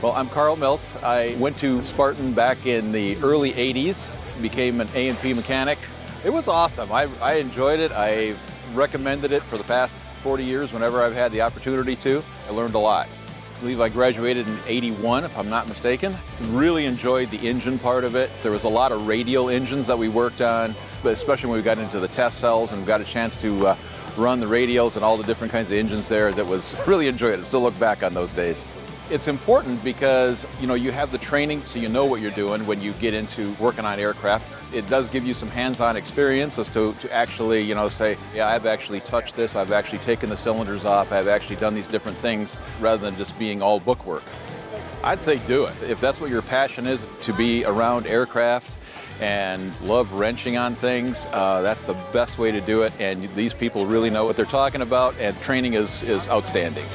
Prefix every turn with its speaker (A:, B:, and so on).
A: Well, I'm Karl Miltz. I went to Spartan back in the early 80s, became an A&P mechanic. It was awesome. I enjoyed it. I recommended it for the past 40 years whenever I've had the opportunity to. I learned a lot. I believe I graduated in 81, if I'm not mistaken. Really enjoyed the engine part of it. There was a lot of radial engines that we worked on, but especially when we got into the test cells and got a chance to run the radials and all the different kinds of engines there. That was really enjoyed it. Still look back on those days. It's important because you have the training, so you know what you're doing when you get into working on aircraft. It does give you some hands-on experience as to actually say, yeah, I've actually touched this, I've actually taken the cylinders off, I've actually done these different things rather than just being all bookwork. I'd say do it. If that's what your passion is, to be around aircraft and love wrenching on things, that's the best way to do it. And these people really know what they're talking about, and training is outstanding.